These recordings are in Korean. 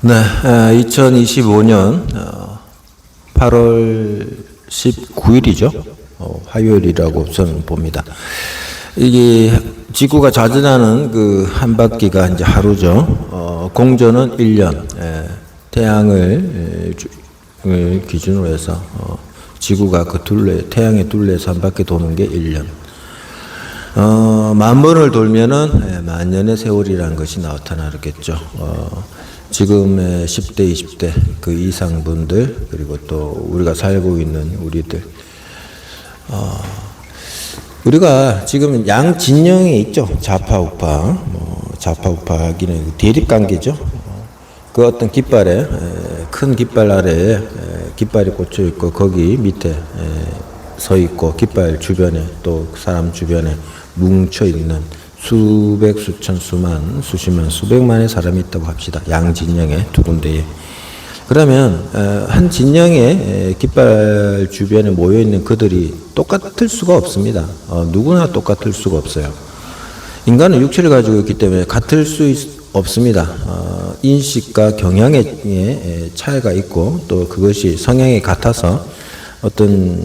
네, 2025년 8월 19일이죠. 화요일이라고 저는 봅니다. 이게 지구가 자전하는 그 한 바퀴가 이제 하루죠. 공전은 1년, 태양을 기준으로 해서 지구가 그 태양의 둘레에서 한 바퀴 도는 게 1년. 만 번을 돌면은 만년의 세월이라는 것이 나타나겠죠. 지금의 10대, 20대 그 이상 분들, 그리고 또 우리가 살고 있는 우리들, 우리가 지금 양 진영에 있죠. 좌파 우파, 좌파 우파 하기는 대립관계죠. 그 어떤 깃발에, 큰 깃발 아래에 깃발이 꽂혀 있고 거기 밑에 서 있고 깃발 주변에 또 사람 주변에 뭉쳐 있는 수백, 수천, 수만, 수십만, 수백만의 사람이 있다고 합시다. 양 진영에 두 군데에. 그러면 한 진영의 깃발 주변에 모여 있는 그들이 똑같을 수가 없습니다. 누구나 똑같을 수가 없어요. 인간은 육체를 가지고 있기 때문에 같을 수 없습니다. 인식과 경향의 차이가 있고 또 그것이 성향이 같아서 어떤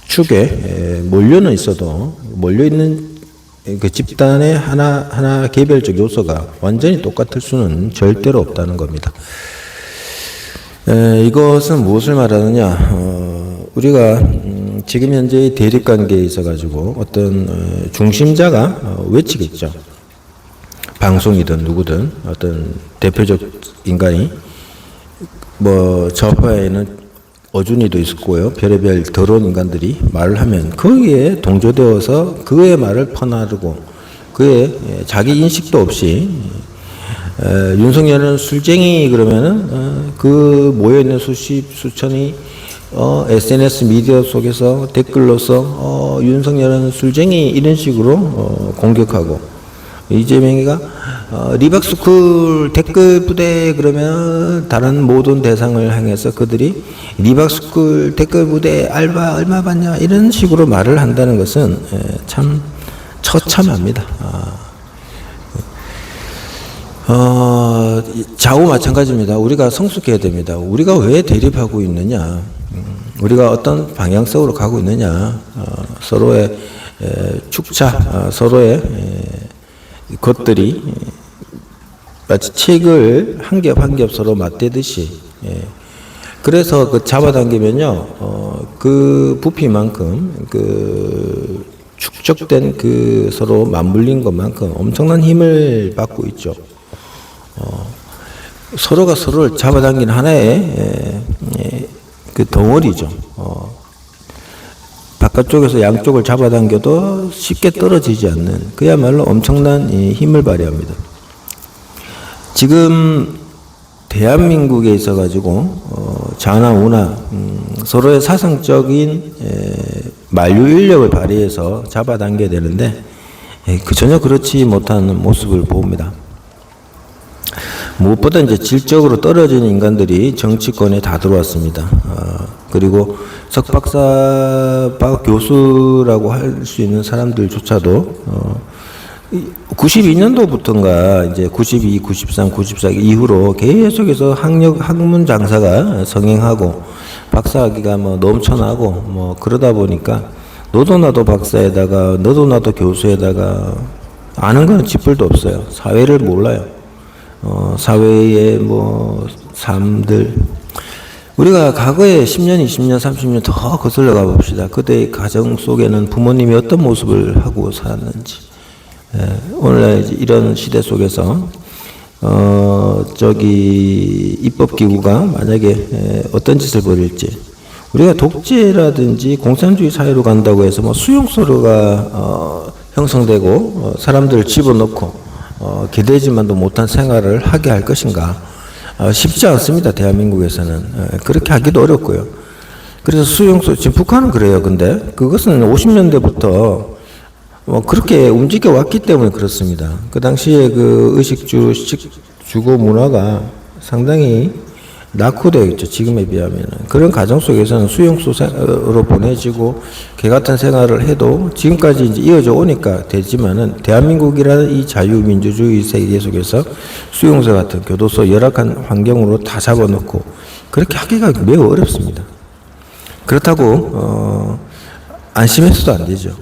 축에 몰려는 있어도 몰려있는 그 집단의 하나 개별적 요소가 완전히 똑같을 수는 절대로 없다는 겁니다. 이것은 무엇을 말하느냐? 우리가 지금 현재의 대립관계에 있어가지고 어떤 중심자가 외치겠죠. 방송이든 누구든 어떤 대표적 인간이 좌파에는 어준이도 있었고요. 별의별 더러운 인간들이 말을 하면 거기에 동조되어서 그의 말을 퍼나르고 그의 자기 인식도 없이 윤석열은 술쟁이 그러면은 그 모여있는 수천이 SNS 미디어 속에서 댓글로서 윤석열은 술쟁이 이런 식으로 공격하고 이재명이가 리박스쿨 댓글 부대 그러면 다른 모든 대상을 향해서 그들이 리박스쿨 댓글 부대 알바 얼마 받냐 이런 식으로 말을 한다는 것은 참 처참합니다. 좌우 마찬가지입니다. 우리가 성숙해야 됩니다. 우리가 왜 대립하고 있느냐, 우리가 어떤 방향성으로 가고 있느냐, 서로의 축차, 서로의 것들이 마치 책을 한 겹 한 겹 서로 맞대듯이, 그래서 그 잡아당기면요, 그 부피만큼 그 축적된 그 서로 맞물린 것만큼 엄청난 힘을 받고 있죠. 서로가 서로를 잡아당기는 하나의 그 덩어리죠. 바깥쪽에서 양쪽을 잡아당겨도 쉽게 떨어지지 않는 그야말로 엄청난 힘을 발휘합니다. 지금 대한민국에 있어가지고 좌나 우나 서로의 사상적인 만류 인력을 발휘해서 잡아당겨야 되는데 전혀 그렇지 못하는 모습을 봅니다. 무엇보다 이제 질적으로 떨어진 인간들이 정치권에 다 들어왔습니다. 그리고 석박사 교수라고 할 수 있는 사람들조차도 92년도부터인가 이제 92, 93, 94 이후로 계속해서 학문 장사가 성행하고 박사학위가 넘쳐나고 그러다 보니까 너도 나도 박사에다가 너도 나도 교수에다가 아는 건 쥐뿔도 없어요. 사회를 몰라요. 사회의 삶들, 우리가 과거에 10년, 20년, 30년 더 거슬러 가봅시다. 그때의 가정 속에는 부모님이 어떤 모습을 하고 살았는지, 오늘날 이런 시대 속에서 입법기구가 만약에 어떤 짓을 벌일지, 우리가 독재라든지 공산주의 사회로 간다고 해서 수용소가 형성되고 사람들을 집어넣고 기대지만도 못한 생활을 하게 할 것인가? 쉽지 않습니다. 대한민국에서는. 그렇게 하기도 어렵고요. 그래서 수용소, 지금 북한은 그래요. 근데 그것은 50년대부터 그렇게 움직여 왔기 때문에 그렇습니다. 그 당시에 그 의식주고 문화가 상당히 낙후되겠죠. 지금에 비하면. 그런 가정 속에서는 수용소로 보내지고 개 같은 생활을 해도 지금까지 이제 이어져 오니까 되지만은 대한민국이라는 이 자유민주주의 세계 속에서 수용소 같은 교도소 열악한 환경으로 다 잡아놓고 그렇게 하기가 매우 어렵습니다. 그렇다고 안심해서도 안 되죠.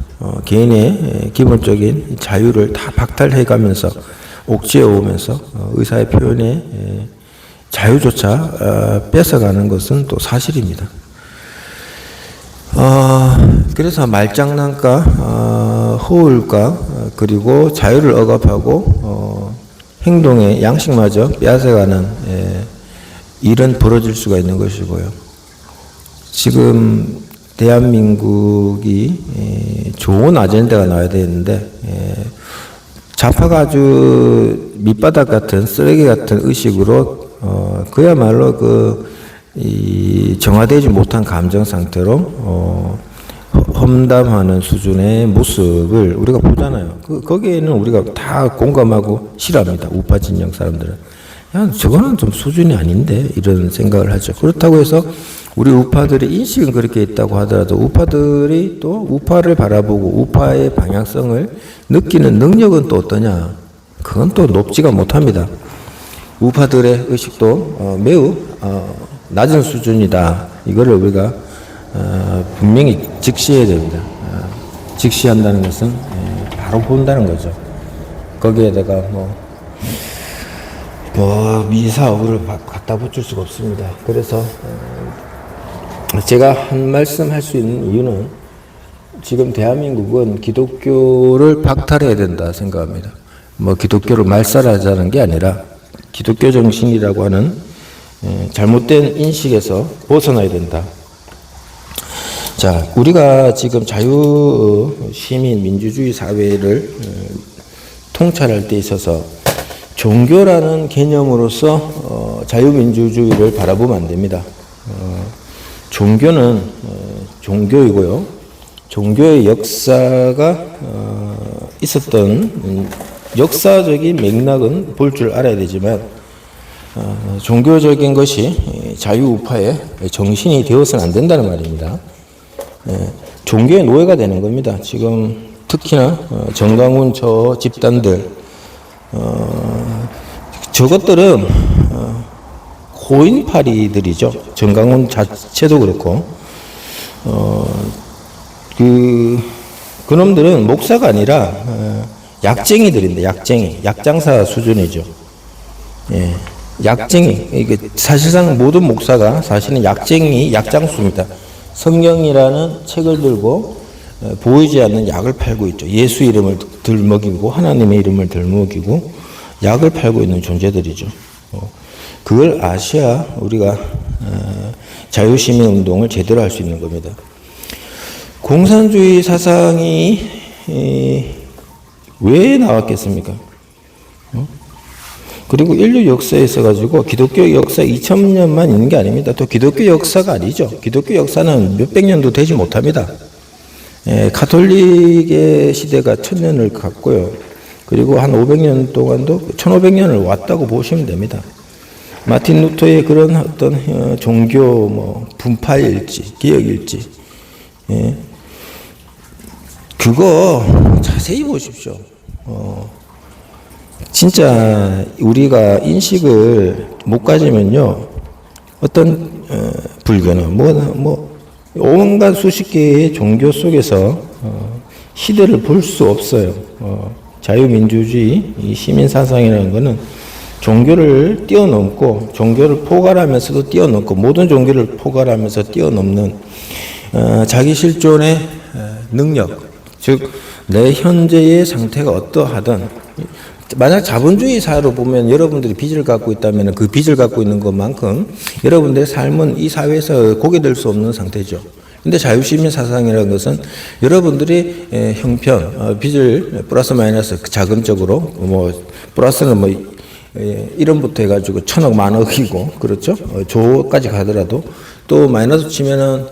개인의 기본적인 자유를 다 박탈해가면서 옥죄어 오면서 의사의 표현에 자유조차 뺏어가는 것은 또 사실입니다. 그래서 말장난과 허울과 그리고 자유를 억압하고 행동의 양식마저 빼앗아가는 일은 벌어질 수가 있는 것이고요. 지금 대한민국이 좋은 아젠다가 나와야 되는데 좌파가 아주 밑바닥 같은 쓰레기 같은 의식으로 그야말로 정화되지 못한 감정 상태로 험담하는 수준의 모습을 우리가 보잖아요. 거기에는 우리가 다 공감하고 싫어합니다. 우파 진영 사람들은. 야, 저거는 좀 수준이 아닌데 이런 생각을 하죠. 그렇다고 해서 우리 우파들의 인식은 그렇게 있다고 하더라도 우파들이 또 우파를 바라보고 우파의 방향성을 느끼는 능력은 또 어떠냐? 그건 또 높지가 못합니다. 우파들의 의식도 매우 낮은 수준이다. 이거를 우리가 분명히 직시해야 됩니다. 직시한다는 것은 바로 본다는 거죠. 거기에다가 미사오를 갖다 붙일 수가 없습니다. 그래서 제가 한 말씀 할 수 있는 이유는 지금 대한민국은 기독교를 박탈해야 된다 생각합니다. 기독교를 말살하자는 게 아니라 기독교 정신이라고 하는 잘못된 인식에서 벗어나야 된다. 자, 우리가 지금 자유 시민 민주주의 사회를 통찰할 때 있어서 종교라는 개념으로서 자유민주주의를 바라보면 안 됩니다. 종교는 종교이고요. 종교의 역사가 있었던 역사적인 맥락은 볼 줄 알아야 되지만 종교적인 것이 자유우파의 정신이 되어서는 안 된다는 말입니다. 종교의 노예가 되는 겁니다. 지금 특히나 정강훈 저 집단들 저것들은 고인파리들이죠. 정강훈 자체도 그렇고 그놈들은 목사가 아니라 약쟁이들인데 약장사 수준이죠. 예, 약쟁이. 이게 사실상 모든 목사가 사실은 약장수입니다. 성경이라는 책을 들고 보이지 않는 약을 팔고 있죠. 예수 이름을 들먹이고 하나님의 이름을 들먹이고 약을 팔고 있는 존재들이죠. 그걸 아셔야 우리가 자유시민 운동을 제대로 할 수 있는 겁니다. 공산주의 사상이 왜 나왔겠습니까? 그리고 인류 역사에 있어가지고 기독교 역사 2000년만 있는 게 아닙니다. 또 기독교 역사가 아니죠. 기독교 역사는 몇백 년도 되지 못합니다. 가톨릭의 시대가 1000년을 갔고요. 그리고 한 500년 동안도 1500년을 왔다고 보시면 됩니다. 마틴 루터의 그런 어떤 종교 분파일지 개혁일지 그거 자세히 보십시오. 진짜 우리가 인식을 못 가지면요, 어떤 불교나 온갖 수십 개의 종교 속에서 시대를 볼 수 없어요. 자유민주주의 이 시민사상이라는 것은 종교를 뛰어넘고 종교를 포괄하면서도 뛰어넘고 모든 종교를 포괄하면서 뛰어넘는 자기 실존의 능력, 즉 내 현재의 상태가 어떠하든 만약 자본주의 사회로 보면 여러분들이 빚을 갖고 있다면 그 빚을 갖고 있는 것만큼 여러분들의 삶은 이 사회에서 고개들 수 없는 상태죠. 근데 자유시민 사상이라는 것은 여러분들이 형편, 빚을 플러스 마이너스 자금적으로 플러스는 1원부터 해가지고 1000억 만억이고 그렇죠. 조까지 가더라도 또 마이너스 치면은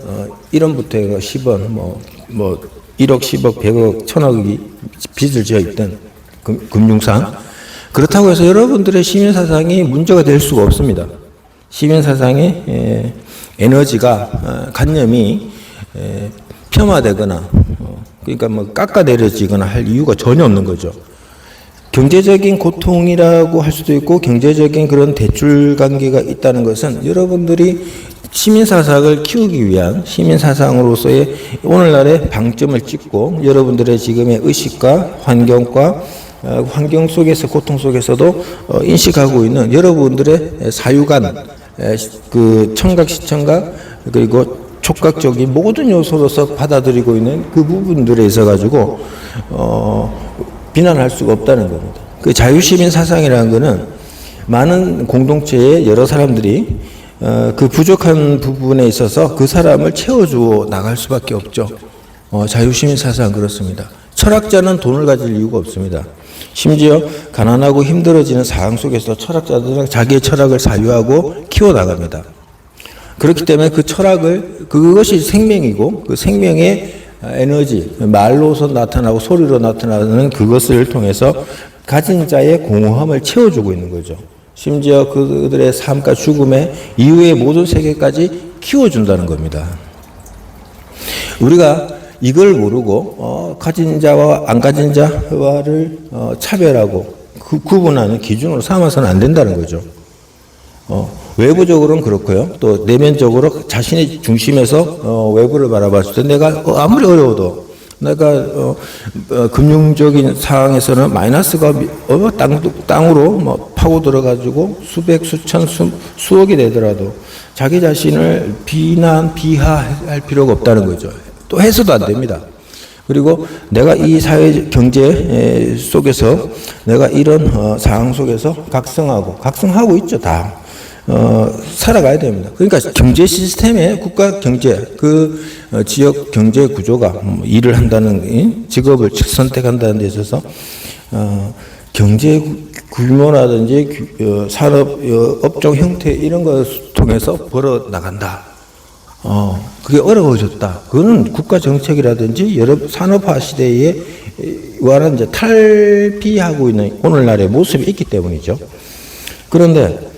1원부터 해가 10원 1억, 10억, 100억, 1000억이 빚을 지어 있던 금융상 그렇다고 해서 여러분들의 시민사상이 문제가 될 수가 없습니다. 시민 사상의 에너지가 관념이 폄하되거나 그러니까 뭐 깎아내려지거나 할 이유가 전혀 없는 거죠. 경제적인 고통이라고 할 수도 있고 경제적인 그런 대출 관계가 있다는 것은 여러분들이 시민사상을 키우기 위한 시민사상으로서의 오늘날의 방점을 찍고 여러분들의 지금의 의식과 환경과 환경 속에서 고통 속에서도 인식하고 있는 여러분들의 사유관 그 청각 시청각 그리고 촉각적인 모든 요소로서 받아들이고 있는 그 부분들에 있어 가지고 비난할 수가 없다는 겁니다. 그 자유시민 사상이라는 것은 많은 공동체의 여러 사람들이 그 부족한 부분에 있어서 그 사람을 채워주어 나갈 수밖에 없죠. 자유시민 사상 그렇습니다. 철학자는 돈을 가질 이유가 없습니다. 심지어 가난하고 힘들어지는 상황 속에서 철학자들은 자기의 철학을 사유하고 키워나갑니다. 그렇기 때문에 그 철학을 그것이 생명이고 그 생명의 에너지 말로서 나타나고 소리로 나타나는 그것을 통해서 가진 자의 공허함을 채워주고 있는 거죠. 심지어 그들의 삶과 죽음의 이후의 모든 세계까지 키워준다는 겁니다. 우리가 이걸 모르고 가진 자와 안 가진 자와를 차별하고 구분하는 기준으로 삼아서는 안 된다는 거죠. 외부적으로는 그렇고요. 또 내면적으로 자신의 중심에서 외부를 바라봤을 때 내가 아무리 어려워도 내가 금융적인 상황에서는 마이너스가 땅으로 뭐 파고 들어가지고 수백 수천 수억이 되더라도 자기 자신을 비하할 필요가 없다는 거죠. 또 해서도 안 됩니다. 그리고 내가 이 사회 경제 속에서 내가 이런 상황 속에서 각성하고 있죠. 다 살아가야 됩니다. 그러니까 경제 시스템의 국가 경제 그 지역 경제 구조가 일을 한다는 직업을 선택한다는 데 있어서 경제 규모라든지 산업 업종 형태 이런 것을 통해서 벌어 나간다. 그게 어려워졌다. 그거는 국가 정책이라든지 여러 산업화 시대에 와는 이제 탈피하고 있는 오늘날의 모습이 있기 때문이죠. 그런데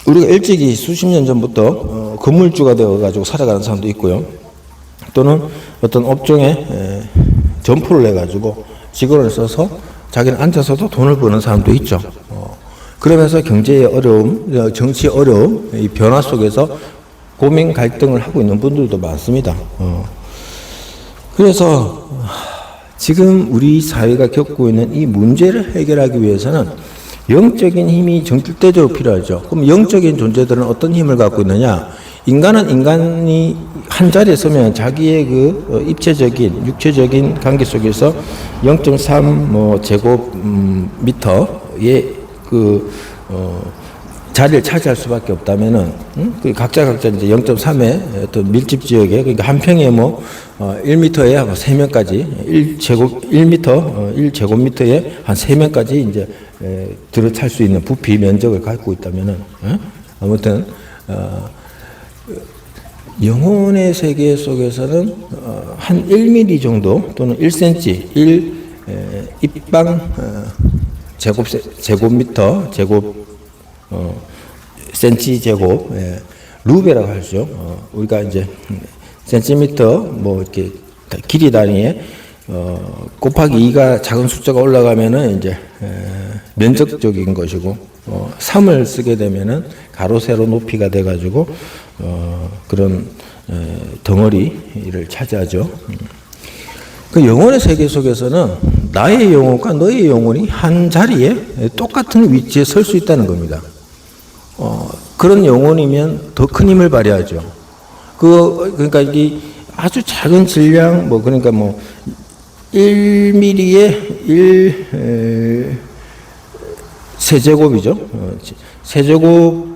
우리가 일찍이 수십 년 전부터 건물주가 되어가지고 살아가는 사람도 있고요. 또는 어떤 업종에 점포를 내가지고 직원을 써서 자기는 앉아서도 돈을 버는 사람도 있죠. 그러면서 경제의 어려움, 정치의 어려움, 이 변화 속에서 고민 갈등을 하고 있는 분들도 많습니다. 그래서 지금 우리 사회가 겪고 있는 이 문제를 해결하기 위해서는 영적인 힘이 절대적으로 필요하죠. 그럼 영적인 존재들은 어떤 힘을 갖고 있느냐? 인간은 인간이 한 자리에 서면 자기의 그 입체적인, 육체적인 관계 속에서 0.3 제곱미터의 그 자리를 차지할 수밖에 없다면은, 그 각자 이제 0.3의 어떤 밀집 지역에, 그러니까 한 평에 1m에 3명까지, 1제곱미터에 한 3명까지 이제 들어찰 수 있는 부피 면적을 갖고 있다면은, 아무튼, 영혼의 세계 속에서는 한 1mm 정도 또는 1cm, 입방 제곱미터, 센치 제곱, 루베라고 하죠. 우리가 이제 센티미터, 이렇게 길이 단위에, 곱하기 2가 작은 숫자가 올라가면은 이제, 면적적인 것이고, 3을 쓰게 되면은 가로, 세로 높이가 돼가지고, 그런, 덩어리를 차지하죠. 그 영혼의 세계 속에서는 나의 영혼과 너의 영혼이 한 자리에 똑같은 위치에 설 수 있다는 겁니다. 그런 영혼이면 더 큰 힘을 발휘하죠. 그러니까 이게 아주 작은 질량, 그러니까 1mm에 1세제곱이죠. 세제곱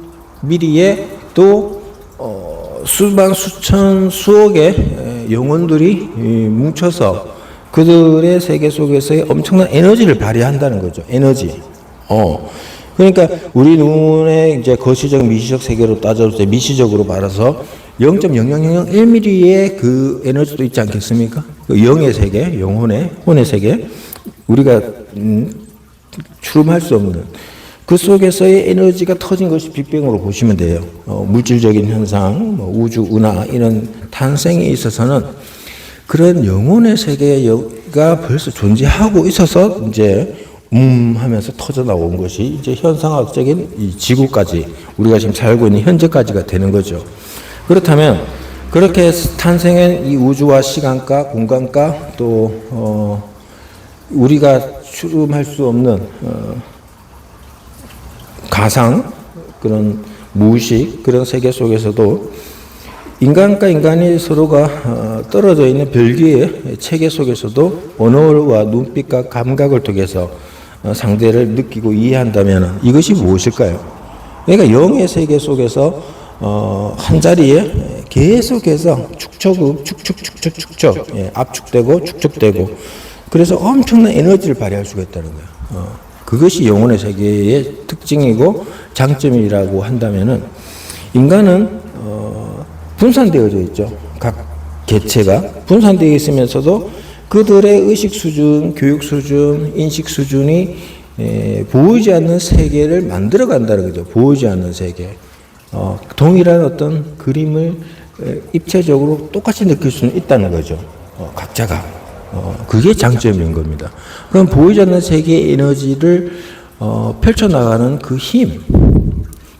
미리에 또 수만 수천 수억의 영혼들이 뭉쳐서 그들의 세계 속에서의 엄청난 에너지를 발휘한다는 거죠. 에너지. 그러니까 우리 눈의 이제 거시적 미시적 세계로 따져볼 때 미시적으로 말해서 0.0001mm의 그 에너지도 있지 않겠습니까? 그 영의 세계, 영혼의 혼의 세계, 우리가 추름할 수 없는 그 속에서의 에너지가 터진 것이 빅뱅으로 보시면 돼요. 물질적인 현상, 뭐 우주, 은하 이런 탄생에 있어서는 그런 영혼의 세계가 벌써 존재하고 있어서 이제 하면서 터져 나온 것이 이제 현상학적인 이 지구까지 우리가 지금 살고 있는 현재까지가 되는 거죠. 그렇다면 그렇게 탄생한 이 우주와 시간과 공간과 또 우리가 추름할 수 없는 가상 그런 무의식 그런 세계 속에서도 인간과 인간이 서로가 떨어져 있는 별개의 체계 속에서도 언어와 눈빛과 감각을 통해서 상대를 느끼고 이해한다면 이것이 무엇일까요? 그러니까 영의 세계 속에서 한 자리에 계속해서 축적, 압축되고 축적되고 그래서 엄청난 에너지를 발휘할 수가 있다는 거예요. 그것이 영혼의 세계의 특징이고 장점이라고 한다면은 인간은 분산되어져 있죠. 각 개체가 분산되어 있으면서도 그들의 의식 수준, 교육 수준, 인식 수준이 보이지 않는 세계를 만들어 간다는 거죠. 보이지 않는 세계. 동일한 어떤 그림을 입체적으로 똑같이 느낄 수는 있다는 거죠. 각자가. 그게 장점인 겁니다. 그럼 보이지 않는 세계의 에너지를 펼쳐나가는 그 힘,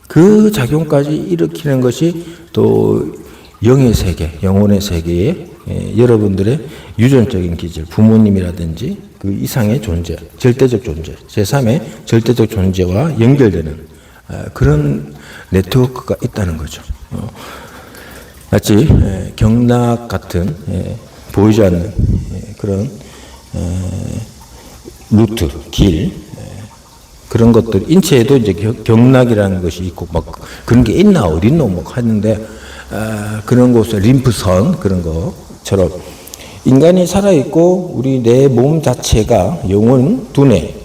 그 작용까지 일으키는 것이 또 영의 세계, 영혼의 세계에 여러분들의 유전적인 기질, 부모님이라든지 그 이상의 존재, 절대적 존재, 제3의 절대적 존재와 연결되는 그런 네트워크가 있다는 거죠. 마치 경락 같은 보이지 않는 그런 루트, 길 그런 것들 인체에도 이제 경락이라는 것이 있고 막 그런 게 있나 어딨노 막 하는데 그런 곳에 림프선 그런 것처럼 인간이 살아있고 우리 내 몸 자체가 영혼, 두뇌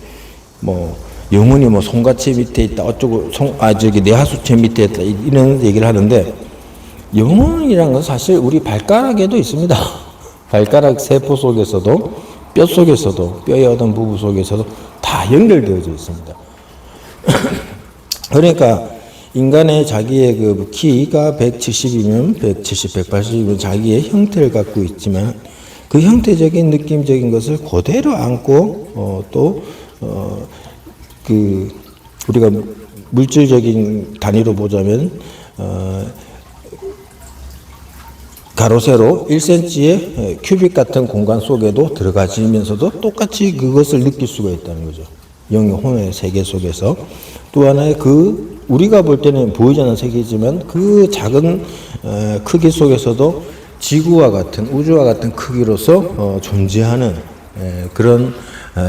뭐 영혼이 뭐 손가체 밑에 있다 어쩌고 저기 뇌하수체 밑에 있다 이런 얘기를 하는데 영혼이란 건 사실 우리 발가락에도 있습니다. 발가락 세포 속에서도 뼈 속에서도 뼈의 어떤 부분 속에서도 다 연결되어져 있습니다. 그러니까 인간의 자기의 그 키가 170이면 170, 180이면 자기의 형태를 갖고 있지만 그 형태적인 느낌적인 것을 그대로 안고 그 우리가 물질적인 단위로 보자면 가로 세로 1cm의 큐빅 같은 공간 속에도 들어가지면서도 똑같이 그것을 느낄 수가 있다는 거죠. 영의 혼의 세계 속에서 또 하나의 그 우리가 볼 때는 보이지 않는 세계이지만 그 작은 크기 속에서도 지구와 같은 우주와 같은 크기로서 존재하는 그런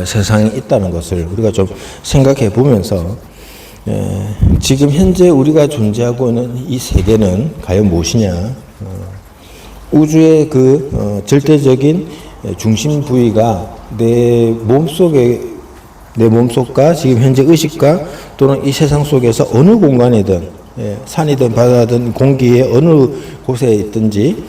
세상이 있다는 것을 우리가 좀 생각해 보면서 지금 현재 우리가 존재하고 있는 이 세계는 과연 무엇이냐? 우주의 그 절대적인 중심 부위가 내 몸속과 지금 현재 의식과 또는 이 세상 속에서 어느 공간이든 산이든 바다든 공기의 어느 곳에 있든지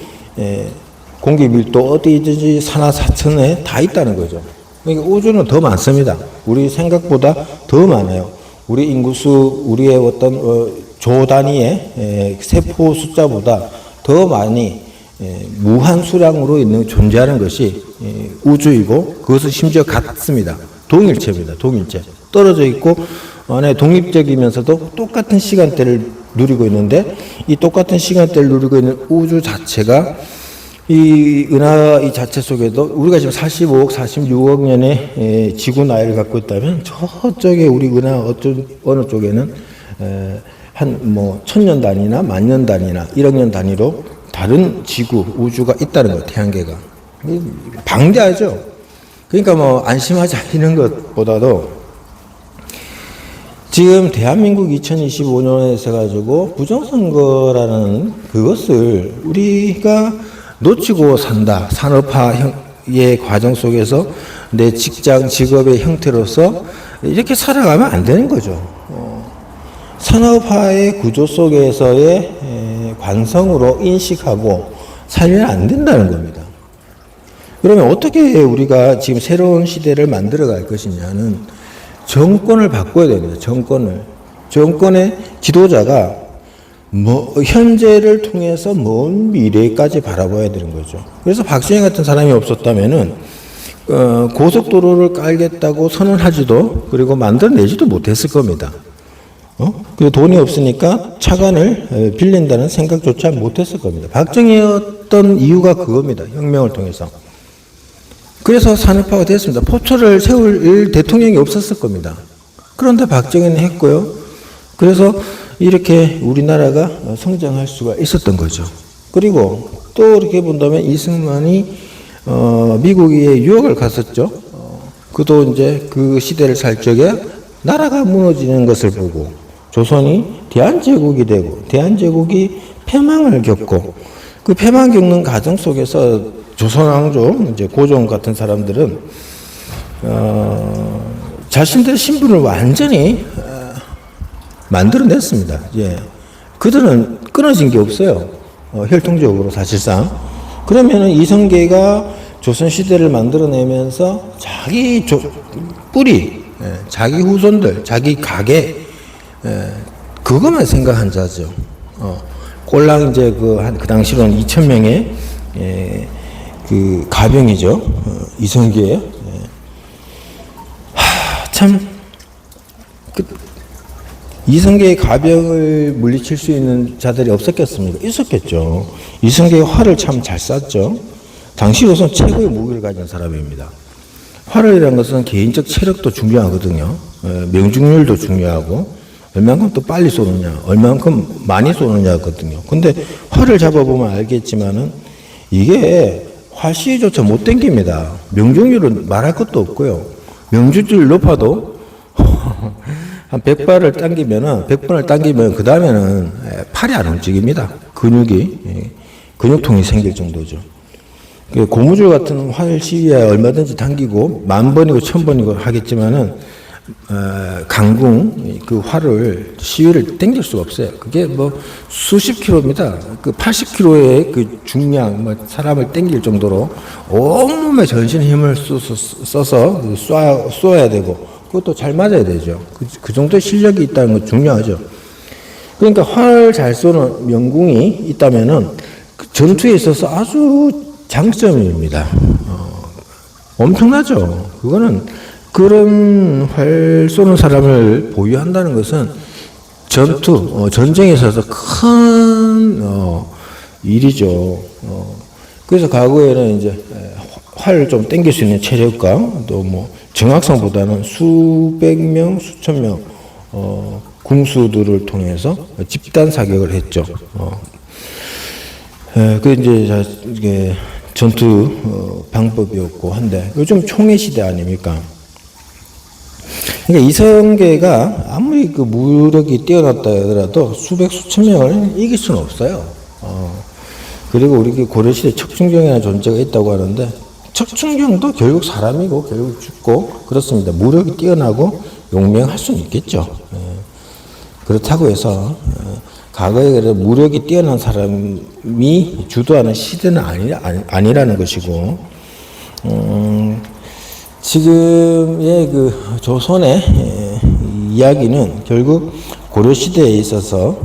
공기 밀도 어디 있든지 산하사천에 다 있다는 거죠. 그러니까 우주는 더 많습니다. 우리 생각보다 더 많아요. 우리 인구수, 우리의 어떤 조 단위의 세포 숫자보다 더 많이 무한 수량으로 있는 존재하는 것이 우주이고 그것은 심지어 같습니다. 동일체입니다. 동일체. 떨어져 있고 안에 독립적이면서도 똑같은 시간대를 누리고 있는데 이 똑같은 시간대를 누리고 있는 우주 자체가 이 은하 이 자체 속에도 우리가 지금 45억, 46억 년의 지구 나이를 갖고 있다면 저쪽에 우리 은하 어느 쪽에는 한 뭐 1000년 단위나 만년 단위나 1억 년 단위로 다른 지구, 우주가 있다는 거예요. 태양계가. 방대하죠. 그러니까 뭐 안심하자 이런 것보다도 지금 대한민국 2025년에서 가지고 부정선거라는 그것을 우리가 놓치고 산다. 산업화의 과정 속에서 내 직장, 직업의 형태로서 이렇게 살아가면 안 되는 거죠. 산업화의 구조 속에서의 관성으로 인식하고 살면 안 된다는 겁니다. 그러면 어떻게 우리가 지금 새로운 시대를 만들어 갈 것이냐는 정권을 바꿔야 됩니다. 정권의 지도자가 현재를 통해서 먼 미래까지 바라봐야 되는 거죠. 그래서 박정희 같은 사람이 없었다면은 고속도로를 깔겠다고 선언하지도 그리고 만들어내지도 못했을 겁니다. 그리고 돈이 없으니까 차관을 빌린다는 생각조차 못했을 겁니다. 박정희였던 이유가 그겁니다. 혁명을 통해서. 그래서 산업화가 됐습니다. 포철을 세울 대통령이 없었을 겁니다. 그런데 박정희는 했고요. 그래서 이렇게 우리나라가 성장할 수가 있었던 거죠. 그리고 또 이렇게 본다면 이승만이 미국에 유학을 갔었죠. 그도 이제 그 시대를 살 적에 나라가 무너지는 것을 보고 조선이 대한제국이 되고 대한제국이 패망을 겪고 그 패망 겪는 과정 속에서 조선왕조 이제 고종 같은 사람들은 자신들의 신분을 완전히 만들어냈습니다. 예. 그들은 끊어진 게 없어요. 혈통적으로 사실상. 그러면은 이성계가 조선시대를 만들어내면서 자기 뿌리, 자기 후손들, 자기 가계, 그것만 생각한 자죠. 꼴랑 이제 그 당시로는 2,000명의 그 가병이죠. 이성계. 참, 이성계의 가병을 물리칠 수 있는 자들이 없었겠습니까? 있었겠죠. 이성계의 활을 참 잘 쐈죠. 당시로선 최고의 무기를 가진 사람입니다. 활이라는 것은 개인적 체력도 중요하거든요. 명중률도 중요하고 얼만큼 또 빨리 쏘느냐, 얼만큼 많이 쏘느냐거든요. 근데 활을 잡아보면 알겠지만은 이게 활시위조차 못 땡깁니다. 명중률은 말할 것도 없고요. 명중률 높아도 한 100발을 당기면은, 100번을 당기면 그 다음에는 팔이 안 움직입니다. 근육통이 생길 정도죠. 고무줄 같은 활 시위에 얼마든지 당기고 10,000번이고 1,000번이고 하겠지만은 강궁 그 활을 시위를 당길 수가 없어요. 그게 뭐 수십 킬로입니다. 그 80킬로의 그 중량 사람을 당길 정도로 온몸에 전신 힘을 써서 쏘아야 되고 그것도 잘 맞아야 되죠. 그 정도의 실력이 있다는 건 중요하죠. 그러니까 활 잘 쏘는 명궁이 있다면은 그 전투에 있어서 아주 장점입니다. 엄청나죠. 그거는 그런 활 쏘는 사람을 보유한다는 것은 전쟁에 있어서 큰 일이죠. 그래서 과거에는 이제 활을 좀 당길 수 있는 체력과 또 뭐 정확성보다는 수백 명, 수천 명 궁수들을 통해서 집단 사격을 했죠. 그 이제 전투 방법이었고 한데 요즘 총회 시대 아닙니까? 그러니까 이성계가 아무리 그 무력이 뛰어났다 하더라도 수백 수천 명을 이길 수는 없어요. 그리고 우리 고려시대 척충경이라는 존재가 있다고 하는데 척충경도 결국 사람이고 결국 죽고 그렇습니다. 무력이 뛰어나고 용맹할 수는 있겠죠. 그렇다고 해서 과거에 무력이 뛰어난 사람이 주도하는 시대는 아니라는 것이고 지금의 그 조선의 이야기는 결국 고려시대에 있어서